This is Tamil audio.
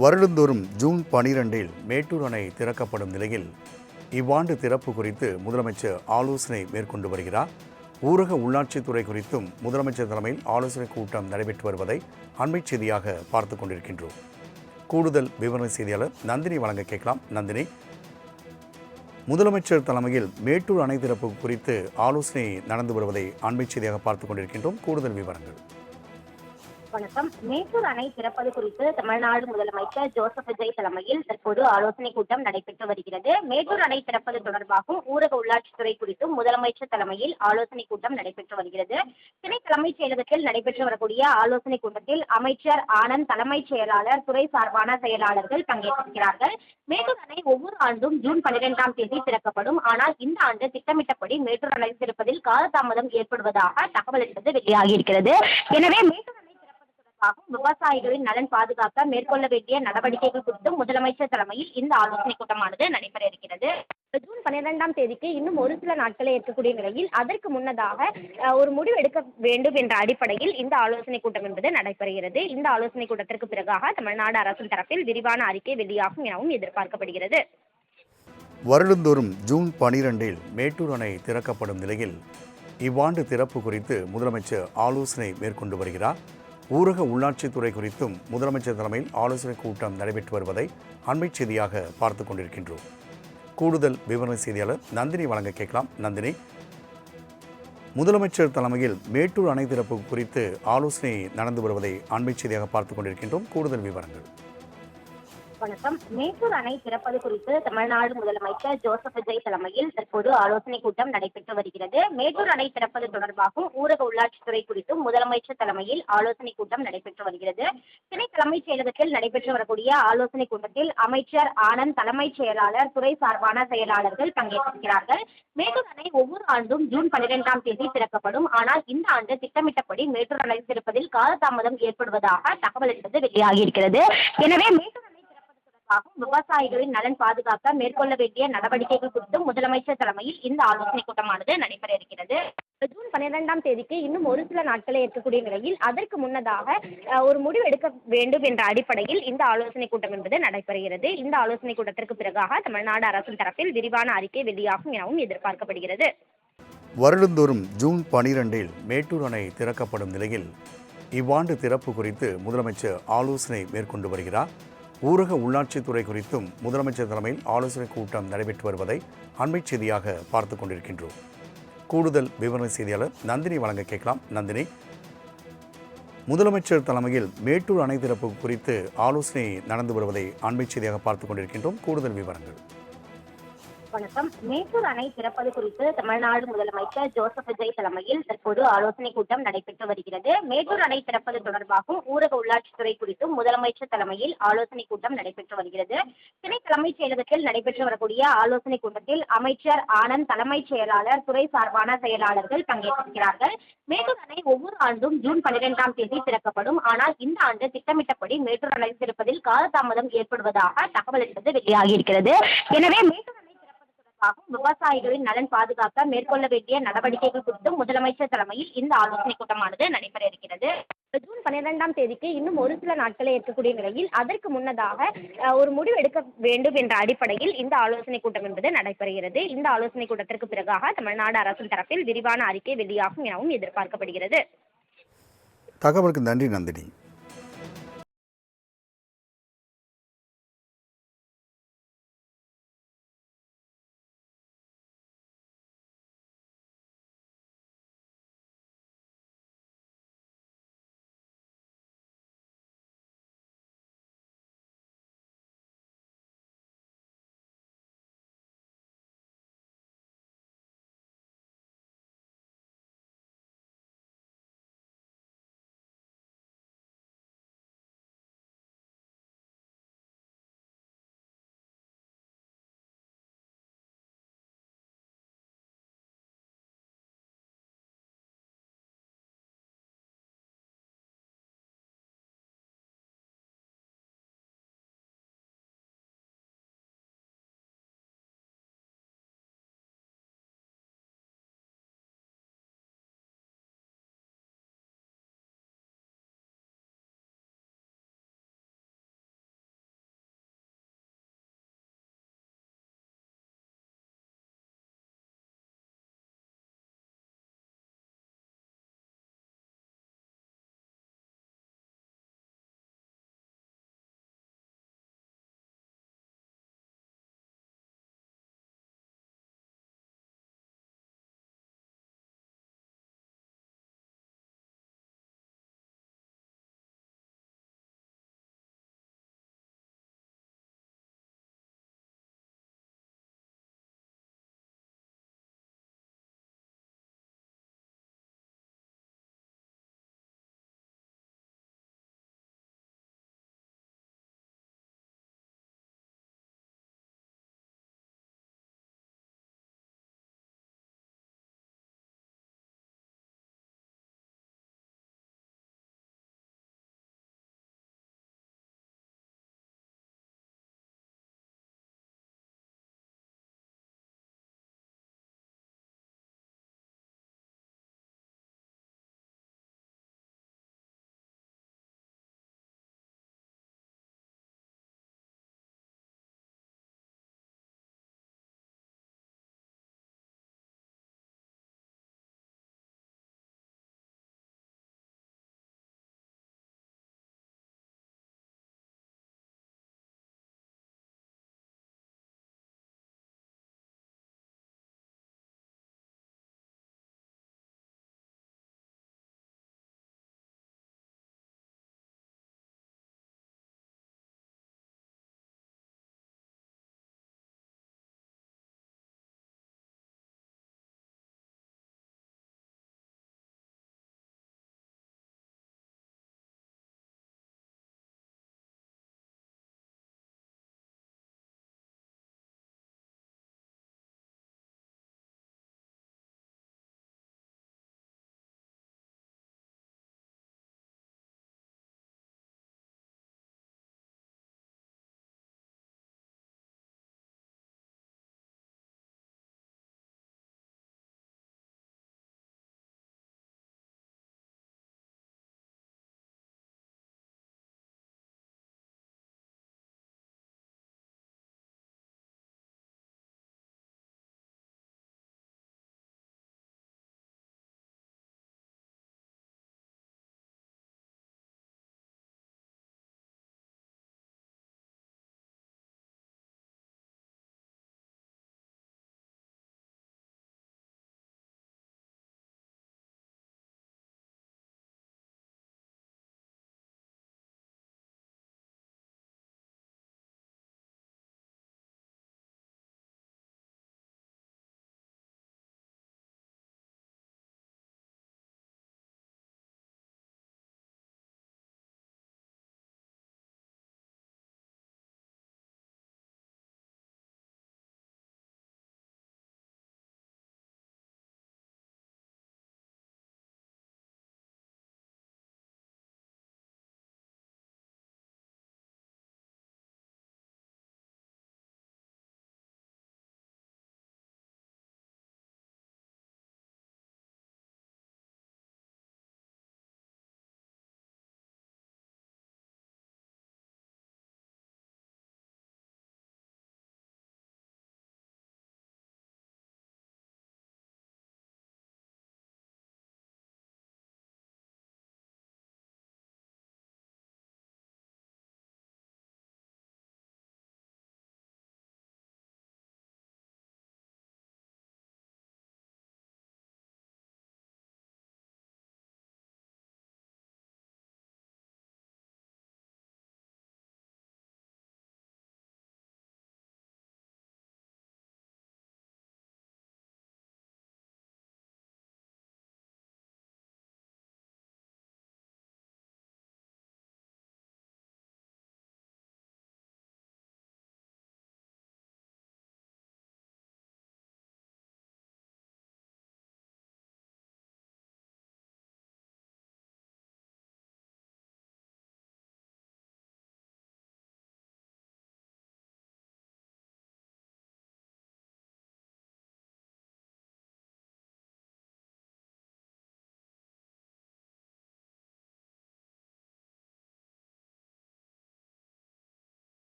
வருடந்தோறும் ஜூன் 12இல் மேட்டூர் அணை திறக்கப்படும் நிலையில் இவ்வாண்டு திறப்பு குறித்து முதலமைச்சர் ஆலோசனை மேற்கொண்டு வருகிறார். ஊரக உள்ளாட்சித்துறை குறித்தும் முதலமைச்சர் தலைமையில் ஆலோசனை கூட்டம் நடைபெற்று வருவதை அண்மை செய்தியாக பார்த்து கொண்டிருக்கின்றோம். கூடுதல் விவரண செய்தியாளர் நந்தினி வழங்க கேட்கலாம். நந்தினி, முதலமைச்சர் தலைமையில் மேட்டூர் அணை திறப்பு குறித்து ஆலோசனை நடந்து வருவதை அண்மை செய்தியாக பார்த்து கொண்டிருக்கின்றோம். கூடுதல் விவரங்கள். வணக்கம். மேட்டூர் அணை திறப்பது குறித்து தமிழ்நாடு முதலமைச்சர் ஜோசப் விஜய் தலைமையில் தற்போது ஆலோசனை கூட்டம் நடைபெற்று வருகிறது. மேட்டூர் அணை திறப்பது தொடர்பாகவும் ஊரக உள்ளாட்சித்துறை குறித்தும் முதலமைச்சர் தலைமையில் ஆலோசனை கூட்டம் நடைபெற்று வருகிறது. துணை தலைமைச் செயலகத்தில் நடைபெற்று வரக்கூடிய ஆலோசனை கூட்டத்தில் அமைச்சர் ஆனந்த், தலைமைச் செயலாளர், துறை சார்பான செயலாளர்கள் பங்கேற்றிருக்கிறார்கள். மேட்டூர் அணை ஒவ்வொரு ஆண்டும் ஜூன் 12ஆம் தேதி திறக்கப்படும். ஆனால் இந்த ஆண்டு திட்டமிட்டபடி மேட்டூர் அணை திறப்பதில் காலதாமதம் ஏற்படுவதாக தகவல் என்பது வெளியாகியிருக்கிறது. எனவே மேட்டூர் விவசாயிகளின் நலன் பாதுகாக்க மேற்கொள்ள வேண்டிய நடவடிக்கைகள் குறித்தும் முதலமைச்சர் தலைமையில் இந்த ஆலோசனை கூட்டமானது நடைபெற இருக்கிறது. ஜூன் 12ஆம் தேதிக்கு இன்னும் ஒரு சில நாட்களை இருக்கக்கூடிய நிலையில் அதற்கு முன்னதாக ஒரு முடிவு எடுக்க வேண்டும் என்ற அடிப்படையில் இந்த ஆலோசனை கூட்டம் என்பது நடைபெறுகிறது. இந்த ஆலோசனை கூட்டத்திற்கு பிறகாக தமிழ்நாடு அரசின் தரப்பில் விரிவான அறிக்கை வெளியாகும் எனவும் எதிர்பார்க்கப்படுகிறது. வருடந்தோறும் ஜூன் 12இல் மேட்டூர் அணை திறக்கப்படும் நிலையில் இவ்வாண்டு திறப்பு குறித்து முதலமைச்சர் ஆலோசனை மேற்கொண்டு வருகிறார். ஊரக உள்ளாட்சித்துறை குறித்தும் முதலமைச்சர் தலைமையில் ஆலோசனை கூட்டம் நடைபெற்று வருவதை அண்மை செய்தியாக பார்த்து கொண்டிருக்கின்றோம். கூடுதல் விவரண செய்தியாளர் நந்தினி வழங்க கேட்கலாம். நந்தினி, முதலமைச்சர் தலைமையில் மேட்டூர் அணை திறப்பு குறித்து ஆலோசனை நடந்து வருவதை அண்மை செய்தியாக பார்த்து கொண்டிருக்கின்றோம். கூடுதல் விவரங்கள். வணக்கம். மேட்டூர் அணை திறப்பது குறித்து தமிழ்நாடு முதலமைச்சர் ஜோசப் விஜய் தலைமையில் தற்போது ஆலோசனை கூட்டம் நடைபெற்று வருகிறது. மேட்டூர் அணை திறப்பது தொடர்பாகவும் ஊரக உள்ளாட்சித்துறை குறித்தும் முதலமைச்சர் தலைமையில் ஆலோசனை கூட்டம் நடைபெற்று வருகிறது. துணை தலைமைச் செயலகத்தில் நடைபெற்று வரக்கூடிய ஆலோசனை கூட்டத்தில் அமைச்சர் ஆனந்த், தலைமைச் செயலாளர், துறை சார்பான செயலாளர்கள் பங்கேற்றிருக்கிறார்கள். மேட்டூர் அணை ஒவ்வொரு ஆண்டும் ஜூன் 12ஆம் தேதி திறக்கப்படும். ஆனால் இந்த ஆண்டு திட்டமிட்டபடி மேட்டூர் அணை திறப்பதில் காலதாமதம் ஏற்படுவதாக தகவல் என்பது வெளியாகியிருக்கிறது. எனவே மேட்டூர் விவசாயிகளின் நலன் பாதுகாக்க மேற்கொள்ள வேண்டிய நடவடிக்கைகள் குறித்தும் முதலமைச்சர் தலைமையில் இந்த ஆலோசனை கூட்டமானது நடைபெற இருக்கிறது. ஜூன் 12ஆம் தேதிக்கு இன்னும் ஒரு சில நாட்களை இருக்கக்கூடிய நிலையில் அதற்கு முன்னதாக ஒரு முடிவு எடுக்க வேண்டும் என்ற அடிப்படையில் இந்த ஆலோசனை கூட்டம் என்பது நடைபெறுகிறது. இந்த ஆலோசனை கூட்டத்திற்கு பிறகாக தமிழ்நாடு அரசின் தரப்பில் விரிவான அறிக்கை வெளியாகும் எனவும் எதிர்பார்க்கப்படுகிறது. வருடந்தோறும் ஜூன் 12இல் மேட்டூர் அணை திறக்கப்படும் நிலையில் இவ்வாண்டு திறப்பு குறித்து முதலமைச்சர் ஆலோசனை மேற்கொண்டு வருகிறார். ஊரக உள்ளாட்சித்துறை குறித்தும் முதலமைச்சர் தலைமையில் ஆலோசனை கூட்டம் நடைபெற்று வருவதை அண்மை செய்தியாக பார்த்து கொண்டிருக்கின்றோம். கூடுதல் விவரண செய்தியாளர் நந்தினி வழங்க கேட்கலாம். நந்தினி, முதலமைச்சர் தலைமையில் மேட்டூர் அணை திறப்பு குறித்து ஆலோசனை நடந்து வருவதை அண்மை செய்தியாக பார்த்து கொண்டிருக்கின்றோம். கூடுதல் விவரங்கள். வணக்கம். மேட்டூர் அணை திறப்பது குறித்து தமிழ்நாடு முதலமைச்சர் ஜோசப் விஜய் தலைமையில் தற்போது ஆலோசனை கூட்டம் நடைபெற்று வருகிறது. மேட்டூர் அணை திறப்பது தொடர்பாகவும் ஊரக உள்ளாட்சித்துறை குறித்தும் முதலமைச்சர் தலைமையில் ஆலோசனை கூட்டம் நடைபெற்று வருகிறது. துணை தலைமைச் செயலகத்தில் நடைபெற்று வரக்கூடிய ஆலோசனை கூட்டத்தில் அமைச்சர் ஆனந்த், தலைமைச் செயலாளர், துறை சார்பான செயலாளர்கள் பங்கேற்றிருக்கிறார்கள். மேட்டூர் அணை ஒவ்வொரு ஆண்டும் ஜூன் 12ஆம் தேதி திறக்கப்படும். ஆனால் இந்த ஆண்டு திட்டமிட்டபடி மேட்டூர் அணை திறப்பதில் காலதாமதம் ஏற்படுவதாக தகவல் என்பது வெளியாகியிருக்கிறது. எனவே மேட்டூர் விவசாயிகளின் நலன் பாதுகாக்க மேற்கொள்ள வேண்டிய நடவடிக்கைகள் குறித்தும் முதலமைச்சர் தலைமையில் இந்த ஆலோசனை கூட்டமானது நடைபெற இருக்கிறது. ஜூன் 12ஆம் தேதிக்கு இன்னும் ஒரு சில நாட்களை இருக்கக்கூடிய நிலையில் அதற்கு முன்னதாக ஒரு முடிவு எடுக்க வேண்டும் என்ற அடிப்படையில் இந்த ஆலோசனை கூட்டம் என்பது நடைபெறுகிறது. இந்த ஆலோசனை கூட்டத்திற்கு பிறகாக தமிழ்நாடு அரசின் தரப்பில் விரிவான அறிக்கை வெளியாகும் எனவும் எதிர்பார்க்கப்படுகிறது. தகவலுக்கு நன்றி நந்தினி.